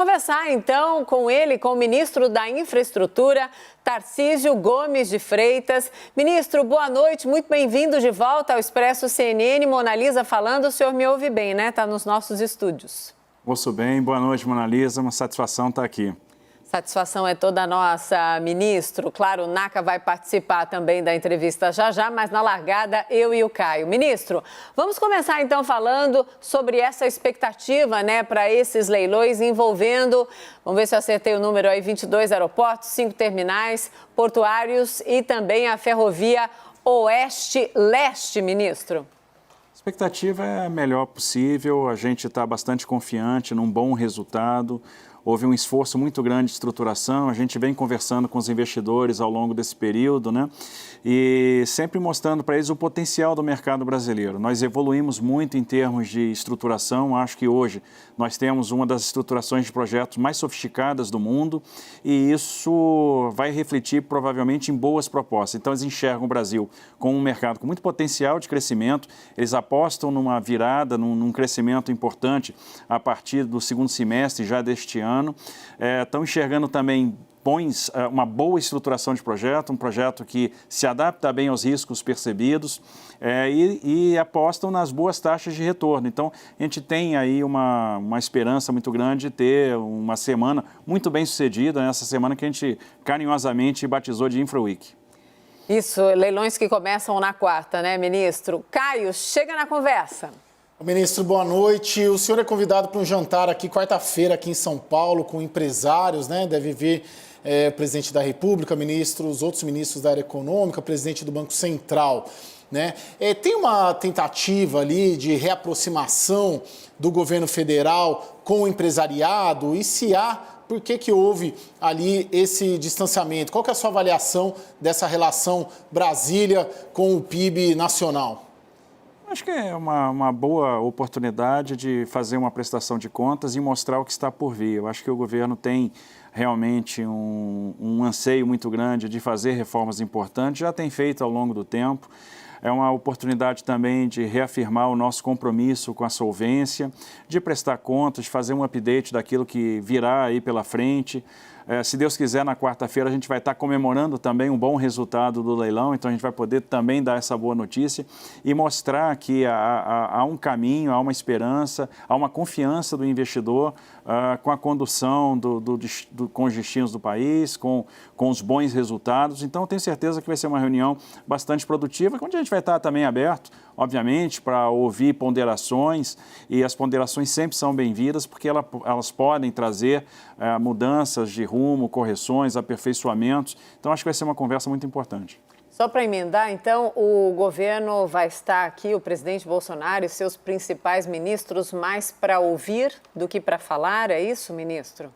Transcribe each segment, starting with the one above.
Conversar então com ele, com o ministro da Infraestrutura, Tarcísio Gomes de Freitas. Ministro, boa noite, muito bem-vindo de volta ao Expresso CNN. Mona Lisa falando, o senhor me ouve bem, né? Está nos nossos estúdios. Ouço bem, boa noite, Mona Lisa, uma satisfação estar aqui. Satisfação é toda nossa, ministro. Claro, o NACA vai participar também da entrevista já, mas na largada eu e o Caio. Ministro, vamos começar então falando sobre essa expectativa, né, para esses leilões envolvendo, vamos ver se eu acertei o número aí, 22 aeroportos, 5 terminais portuários e também a ferrovia Oeste-Leste, ministro. A expectativa é a melhor possível, a gente está bastante confiante num bom resultado. Houve um esforço muito grande de estruturação, a gente vem conversando com os investidores ao longo desse período, né? E sempre mostrando para eles o potencial do mercado brasileiro. Nós evoluímos muito em termos de estruturação, acho que hoje nós temos uma das estruturações de projetos mais sofisticadas do mundo e isso vai refletir provavelmente em boas propostas. Então eles enxergam o Brasil como um mercado com muito potencial de crescimento, eles apostam numa virada, num crescimento importante a partir do segundo semestre já deste ano. Estão enxergando também uma boa estruturação de projeto, um projeto que se adapta bem aos riscos percebidos e apostam nas boas taxas de retorno. Então, a gente tem aí uma esperança muito grande de ter uma semana muito bem sucedida, nessa semana que a gente carinhosamente batizou de Infra Week. Isso, leilões que começam na quarta, né, ministro? Caio, chega na conversa. Ministro, boa noite. O senhor é convidado para um jantar aqui quarta-feira aqui em São Paulo com empresários, né? Deve vir o presidente da República, os outros ministros da área econômica, presidente do Banco Central, né? Tem uma tentativa ali de reaproximação do governo federal com o empresariado e se há, por que houve ali esse distanciamento? Qual que é a sua avaliação dessa relação Brasília com o PIB nacional? Acho que é uma boa oportunidade de fazer uma prestação de contas e mostrar o que está por vir. Eu acho que o governo tem realmente um anseio muito grande de fazer reformas importantes, já tem feito ao longo do tempo. É uma oportunidade também de reafirmar o nosso compromisso com a solvência, de prestar contas, de fazer um update daquilo que virá aí pela frente. Se Deus quiser, na quarta-feira a gente vai estar comemorando também um bom resultado do leilão, então a gente vai poder também dar essa boa notícia e mostrar que há um caminho, há uma esperança, há uma confiança do investidor com a condução com os destinos do país, com os bons resultados. Então, eu tenho certeza que vai ser uma reunião bastante produtiva, onde a gente vai estar também aberto, obviamente, para ouvir ponderações, e as ponderações sempre são bem-vindas, porque elas podem trazer mudanças de rumo, correções, aperfeiçoamentos. Então, acho que vai ser uma conversa muito importante. Só para emendar, então, o governo vai estar aqui, o presidente Bolsonaro e seus principais ministros, mais para ouvir do que para falar, é isso, ministro?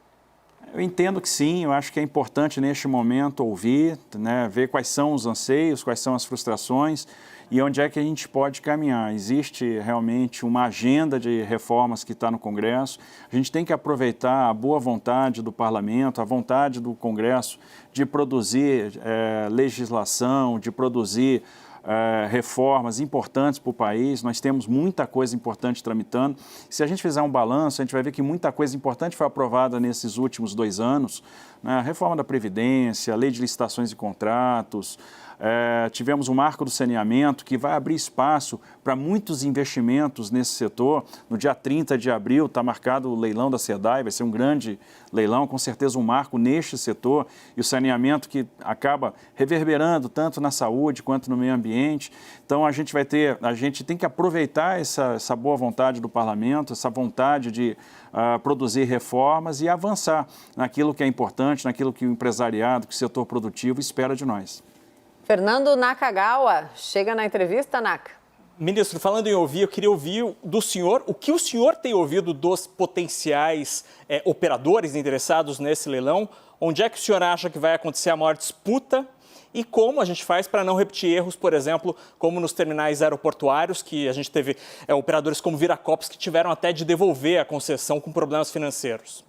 Eu entendo que sim, eu acho que é importante neste momento ouvir, né, ver quais são os anseios, quais são as frustrações e onde é que a gente pode caminhar. Existe realmente uma agenda de reformas que está no Congresso, a gente tem que aproveitar a boa vontade do Parlamento, a vontade do Congresso de produzir legislação, de produzir reformas importantes para o país. Nós temos muita coisa importante tramitando. Se a gente fizer um balanço, a gente vai ver que muita coisa importante foi aprovada nesses últimos 2 anos, né? A reforma da Previdência, a lei de licitações e contratos, tivemos o marco do saneamento, que vai abrir espaço para muitos investimentos nesse setor. No dia 30 de abril está marcado o leilão da SEDAI, vai ser um grande leilão, com certeza um marco neste setor, e o saneamento que acaba reverberando tanto na saúde quanto no meio ambiente. Então a gente tem que aproveitar essa boa vontade do Parlamento, essa vontade de produzir reformas e avançar naquilo que é importante, naquilo que o empresariado, que o setor produtivo espera de nós. Fernando Nakagawa, chega na entrevista, Naka. Ministro, falando em ouvir, eu queria ouvir do senhor o que o senhor tem ouvido dos potenciais operadores interessados nesse leilão. Onde é que o senhor acha que vai acontecer a maior disputa e como a gente faz para não repetir erros, por exemplo, como nos terminais aeroportuários, que a gente teve operadores como Viracopos que tiveram até de devolver a concessão com problemas financeiros?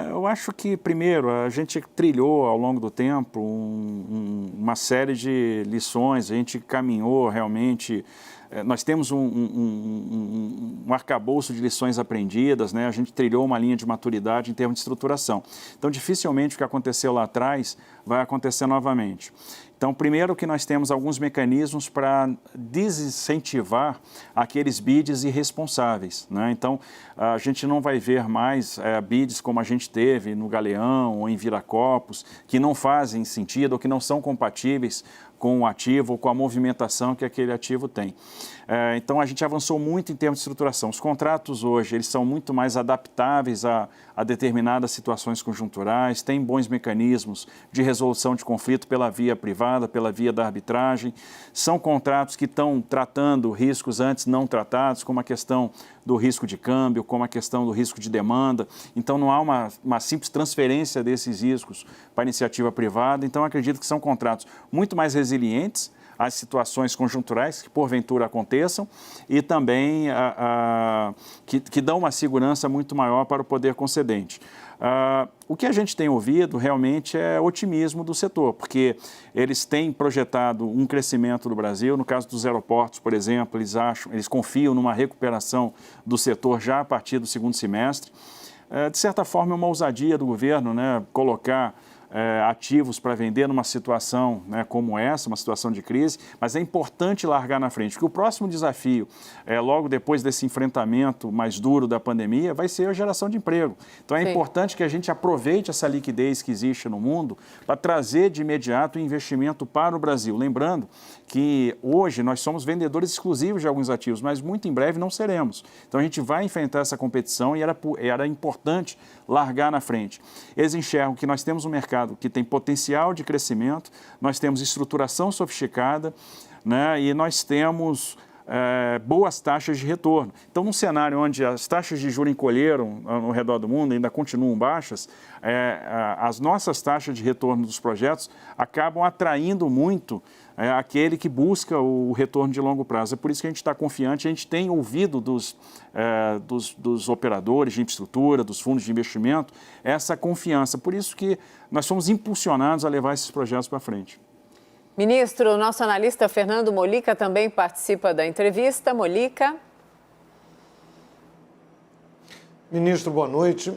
Eu acho que, primeiro, a gente trilhou ao longo do tempo uma série de lições, a gente caminhou realmente nós temos um arcabouço de lições aprendidas, né? A gente trilhou uma linha de maturidade em termos de estruturação. Então, dificilmente o que aconteceu lá atrás vai acontecer novamente. Então, primeiro que nós temos alguns mecanismos para desincentivar aqueles bids irresponsáveis, né? Então, a gente não vai ver mais bids como a gente teve no Galeão ou em Viracopos, que não fazem sentido ou que não são compatíveis com o ativo ou com a movimentação que aquele ativo tem. Então, a gente avançou muito em termos de estruturação. Os contratos hoje, eles são muito mais adaptáveis a determinadas situações conjunturais, têm bons mecanismos de resolução de conflito pela via privada, pela via da arbitragem. São contratos que estão tratando riscos antes não tratados, como a questão do risco de câmbio, como a questão do risco de demanda. Então, não há uma simples transferência desses riscos para a iniciativa privada. Então, acredito que são contratos muito mais resilientes às situações conjunturais que porventura aconteçam e também que dão uma segurança muito maior para o poder concedente. O que a gente tem ouvido realmente é otimismo do setor, porque eles têm projetado um crescimento do Brasil. No caso dos aeroportos, por exemplo, eles confiam numa recuperação do setor já a partir do segundo semestre. De certa forma, é uma ousadia do governo, né, colocar ativos para vender numa situação, né, como essa, uma situação de crise, mas é importante largar na frente, porque o próximo desafio, logo depois desse enfrentamento mais duro da pandemia, vai ser a geração de emprego. Então, é importante que a gente aproveite essa liquidez que existe no mundo para trazer de imediato o investimento para o Brasil. Lembrando que hoje nós somos vendedores exclusivos de alguns ativos, mas muito em breve não seremos. Então, a gente vai enfrentar essa competição e era importante largar na frente. Eles enxergam que nós temos um mercado que tem potencial de crescimento, nós temos estruturação sofisticada, né, e nós temos boas taxas de retorno. Então, num cenário onde as taxas de juros encolheram ao redor do mundo, ainda continuam baixas, as nossas taxas de retorno dos projetos acabam atraindo muito aquele que busca o retorno de longo prazo. É por isso que a gente está confiante, a gente tem ouvido dos operadores de infraestrutura, dos fundos de investimento, essa confiança. Por isso que nós somos impulsionados a levar esses projetos para frente. Ministro, o nosso analista Fernando Molica também participa da entrevista. Molica. Ministro, boa noite.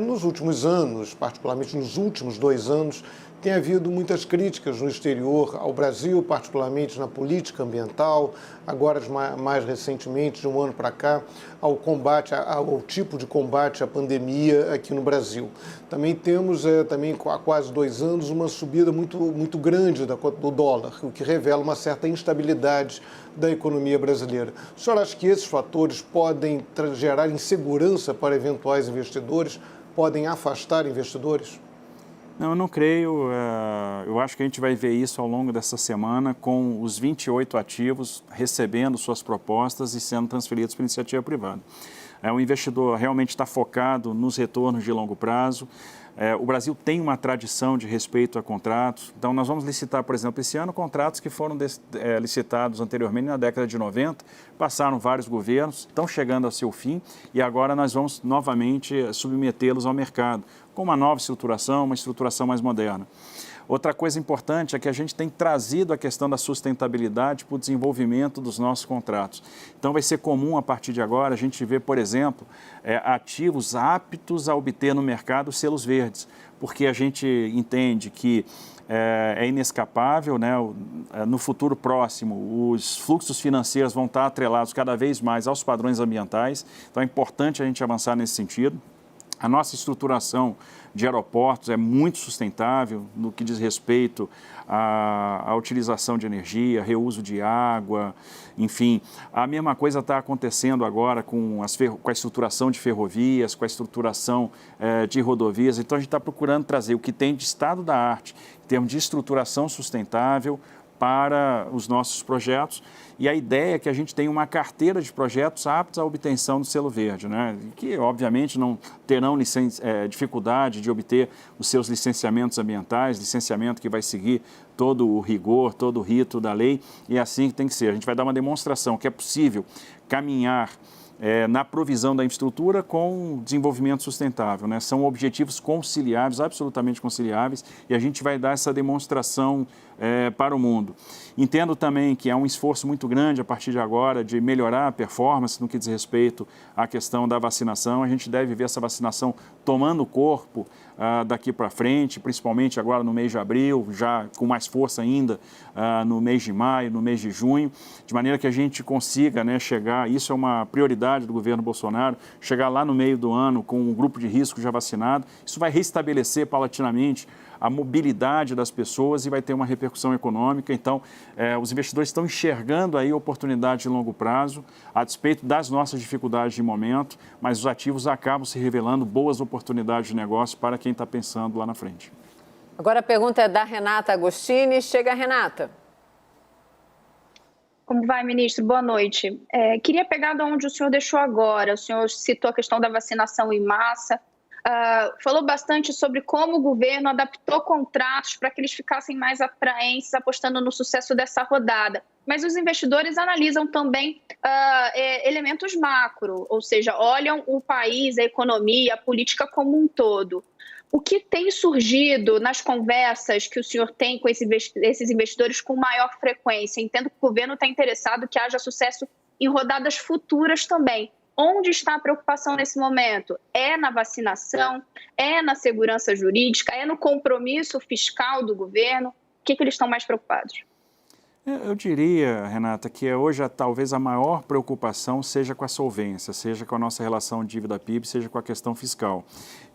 Nos últimos anos, particularmente nos últimos 2 anos, tem havido muitas críticas no exterior ao Brasil, particularmente na política ambiental, agora mais recentemente, de um ano para cá, ao tipo de combate à pandemia aqui no Brasil. Também temos, há quase 2 anos, uma subida muito grande do dólar, o que revela uma certa instabilidade da economia brasileira. O senhor acha que esses fatores podem gerar insegurança para eventuais investidores, podem afastar investidores? Não, eu não creio. Eu acho que a gente vai ver isso ao longo dessa semana, com os 28 ativos recebendo suas propostas e sendo transferidos para a iniciativa privada. O investidor realmente está focado nos retornos de longo prazo. O Brasil tem uma tradição de respeito a contratos. Então, nós vamos licitar, por exemplo, esse ano, contratos que foram licitados anteriormente na década de 90, passaram vários governos, estão chegando ao seu fim e agora nós vamos novamente submetê-los ao mercado, com uma nova estruturação, uma estruturação mais moderna. Outra coisa importante é que a gente tem trazido a questão da sustentabilidade para o desenvolvimento dos nossos contratos. Então, vai ser comum, a partir de agora, a gente ver, por exemplo, ativos aptos a obter no mercado selos verdes, porque a gente entende que é inescapável, né? No futuro próximo, os fluxos financeiros vão estar atrelados cada vez mais aos padrões ambientais, então é importante a gente avançar nesse sentido. A nossa estruturação de aeroportos é muito sustentável no que diz respeito à utilização de energia, reuso de água, enfim. A mesma coisa está acontecendo agora com a estruturação de ferrovias, com a estruturação de rodovias. Então, a gente está procurando trazer o que tem de estado da arte, em termos de estruturação sustentável, para os nossos projetos, e a ideia é que a gente tenha uma carteira de projetos aptos à obtenção do selo verde, né? Que obviamente não terão dificuldade de obter os seus licenciamentos ambientais, licenciamento que vai seguir todo o rigor, todo o rito da lei, e é assim que tem que ser. A gente vai dar uma demonstração que é possível caminhar na provisão da infraestrutura com desenvolvimento sustentável, né? São objetivos conciliáveis, absolutamente conciliáveis, e a gente vai dar essa demonstração para o mundo. Entendo também que há um esforço muito grande a partir de agora de melhorar a performance no que diz respeito à questão da vacinação. A gente deve ver essa vacinação tomando corpo daqui para frente, principalmente agora no mês de abril, já com mais força ainda no mês de maio, no mês de junho, de maneira que a gente consiga, né, chegar, isso é uma prioridade do governo Bolsonaro, chegar lá no meio do ano com um grupo de risco já vacinado. Isso vai restabelecer paulatinamente a mobilidade das pessoas e vai ter uma repercussão econômica. Então, os investidores estão enxergando aí oportunidades de longo prazo, a despeito das nossas dificuldades de momento, mas os ativos acabam se revelando boas oportunidades de negócio para quem está pensando lá na frente. Agora a pergunta é da Renata Agostini. Chega, Renata. Como vai, ministro? Boa noite. Queria pegar de onde o senhor deixou agora. O senhor citou a questão da vacinação em massa. Falou bastante sobre como o governo adaptou contratos para que eles ficassem mais atraentes, apostando no sucesso dessa rodada. Mas os investidores analisam também elementos macro, ou seja, olham o país, a economia, a política como um todo. O que tem surgido nas conversas que o senhor tem com esses investidores com maior frequência? Entendo que o governo está interessado que haja sucesso em rodadas futuras também. Onde está a preocupação nesse momento? É na vacinação? É na segurança jurídica? É no compromisso fiscal do governo? O que eles estão mais preocupados? Eu diria, Renata, que hoje talvez a maior preocupação seja com a solvência, seja com a nossa relação dívida-PIB, seja com a questão fiscal.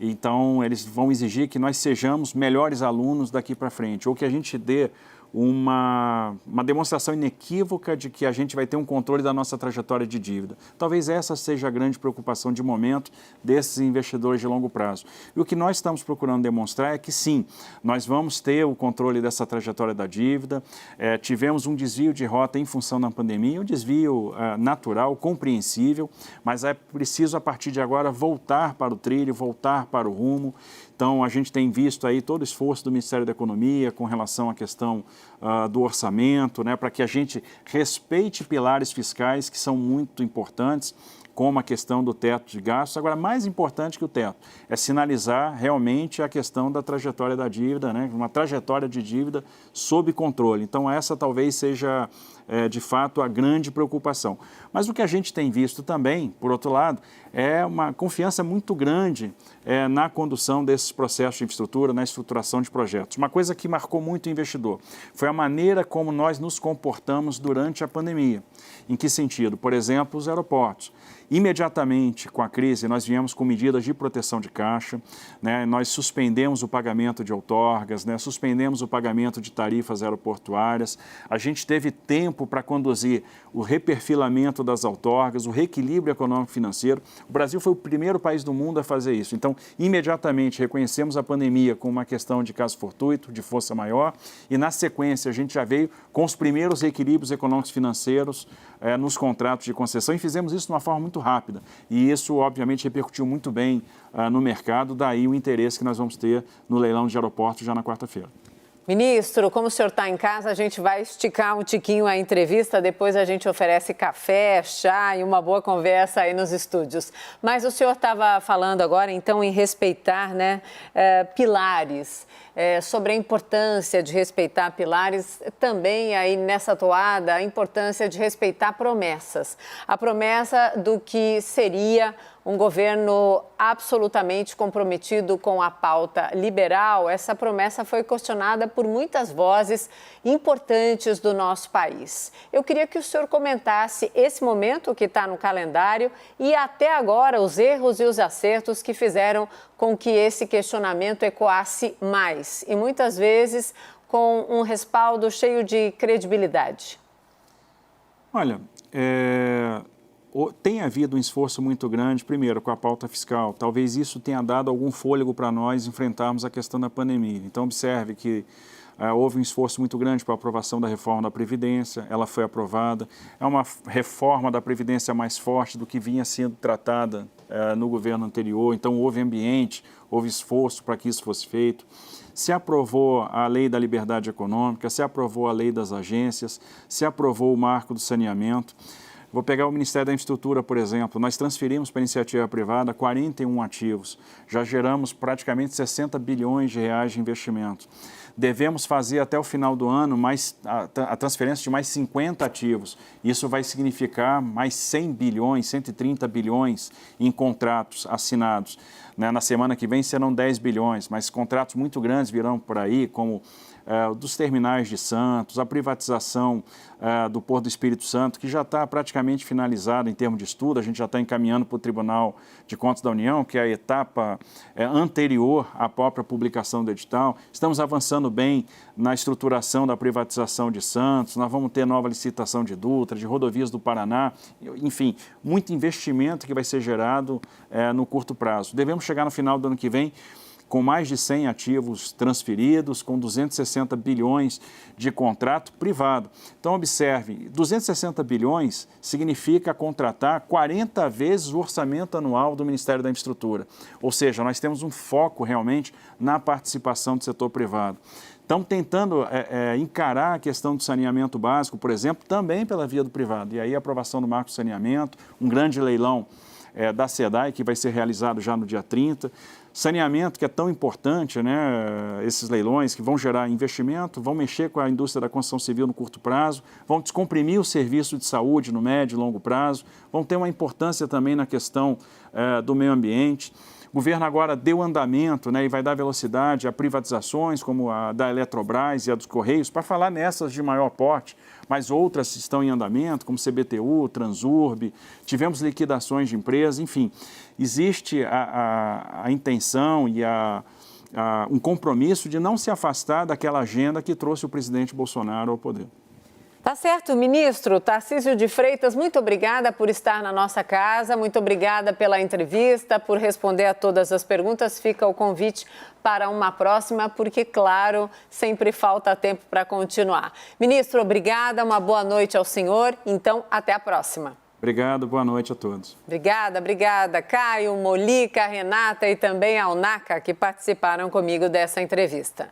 Então, eles vão exigir que nós sejamos melhores alunos daqui para frente, ou que a gente dê uma demonstração inequívoca de que a gente vai ter um controle da nossa trajetória de dívida. Talvez essa seja a grande preocupação de momento desses investidores de longo prazo. E o que nós estamos procurando demonstrar é que sim, nós vamos ter o controle dessa trajetória da dívida, tivemos um desvio de rota em função da pandemia, um desvio natural, compreensível, mas é preciso a partir de agora voltar para o trilho, voltar para o rumo. Então, a gente tem visto aí todo o esforço do Ministério da Economia com relação à questão do orçamento, né, para que a gente respeite pilares fiscais que são muito importantes, como a questão do teto de gastos. Agora, mais importante que o teto é sinalizar realmente a questão da trajetória da dívida, né, uma trajetória de dívida sob controle. Então, essa talvez seja, de fato, a grande preocupação. Mas o que a gente tem visto também, por outro lado, é uma confiança muito grande na condução desses processos de infraestrutura, na estruturação de projetos. Uma coisa que marcou muito o investidor foi a maneira como nós nos comportamos durante a pandemia. Em que sentido? Por exemplo, os aeroportos. Imediatamente com a crise, nós viemos com medidas de proteção de caixa, né? Nós suspendemos o pagamento de outorgas, né? Suspendemos o pagamento de tarifas aeroportuárias, a gente teve tempo para conduzir o reperfilamento das outorgas, o reequilíbrio econômico-financeiro. O Brasil foi o primeiro país do mundo a fazer isso. Então, imediatamente reconhecemos a pandemia como uma questão de caso fortuito, de força maior, e na sequência a gente já veio com os primeiros equilíbrios econômicos financeiros nos contratos de concessão e fizemos isso de uma forma muito rápida. E isso, obviamente, repercutiu muito bem no mercado, daí o interesse que nós vamos ter no leilão de aeroportos já na quarta-feira. Ministro, como o senhor está em casa, a gente vai esticar um tiquinho a entrevista, depois a gente oferece café, chá e uma boa conversa aí nos estúdios. Mas o senhor estava falando agora, então, em respeitar, né, pilares, sobre a importância de respeitar pilares, também aí nessa toada, a importância de respeitar promessas. A promessa do que seria um governo absolutamente comprometido com a pauta liberal. Essa promessa foi questionada por muitas vozes importantes do nosso país. Eu queria que o senhor comentasse esse momento que está no calendário e até agora os erros e os acertos que fizeram com que esse questionamento ecoasse mais e muitas vezes com um respaldo cheio de credibilidade. Olha, tem havido um esforço muito grande, primeiro, com a pauta fiscal. Talvez isso tenha dado algum fôlego para nós enfrentarmos a questão da pandemia. Então, observe que houve um esforço muito grande para a aprovação da reforma da Previdência, ela foi aprovada. É uma reforma da Previdência mais forte do que vinha sendo tratada no governo anterior. Então, houve ambiente, houve esforço para que isso fosse feito. Se aprovou a lei da liberdade econômica, se aprovou a lei das agências, se aprovou o marco do saneamento. Vou pegar o Ministério da Infraestrutura, por exemplo. Nós transferimos para a iniciativa privada 41 ativos. Já geramos praticamente 60 bilhões de reais de investimento. Devemos fazer até o final do ano a transferência de mais 50 ativos. Isso vai significar mais 100 bilhões, 130 bilhões em contratos assinados. Na semana que vem serão 10 bilhões, mas contratos muito grandes virão por aí, como dos terminais de Santos, a privatização do Porto do Espírito Santo, que já está praticamente finalizada em termos de estudo. A gente já está encaminhando para o Tribunal de Contas da União, que é a etapa anterior à própria publicação do edital. Estamos avançando bem na estruturação da privatização de Santos. Nós vamos ter nova licitação de Dutra, de rodovias do Paraná. Enfim, muito investimento que vai ser gerado no curto prazo. Devemos chegar no final do ano que vem com mais de 100 ativos transferidos, com 260 bilhões de contrato privado. Então, observe, 260 bilhões significa contratar 40 vezes o orçamento anual do Ministério da Infraestrutura. Ou seja, nós temos um foco realmente na participação do setor privado. Estamos tentando encarar a questão do saneamento básico, por exemplo, também pela via do privado. E aí a aprovação do Marco de Saneamento, um grande leilão da SEDAI, que vai ser realizado já no dia 30. Saneamento, que é tão importante, né? Esses leilões que vão gerar investimento, vão mexer com a indústria da construção civil no curto prazo, vão descomprimir o serviço de saúde no médio e longo prazo, vão ter uma importância também na questão do meio ambiente. O governo agora deu andamento, né, e vai dar velocidade a privatizações, como a da Eletrobras e a dos Correios, para falar nessas de maior porte, mas outras estão em andamento, como CBTU, Transurb, tivemos liquidações de empresas, enfim. Existe a intenção e um compromisso de não se afastar daquela agenda que trouxe o presidente Bolsonaro ao poder. Tá certo, ministro Tarcísio de Freitas, muito obrigada por estar na nossa casa, muito obrigada pela entrevista, por responder a todas as perguntas. Fica o convite para uma próxima, porque, claro, sempre falta tempo para continuar. Ministro, obrigada, uma boa noite ao senhor, então até a próxima. Obrigado, boa noite a todos. Obrigada. Caio, Molica, Renata e também a Alnaca, que participaram comigo dessa entrevista.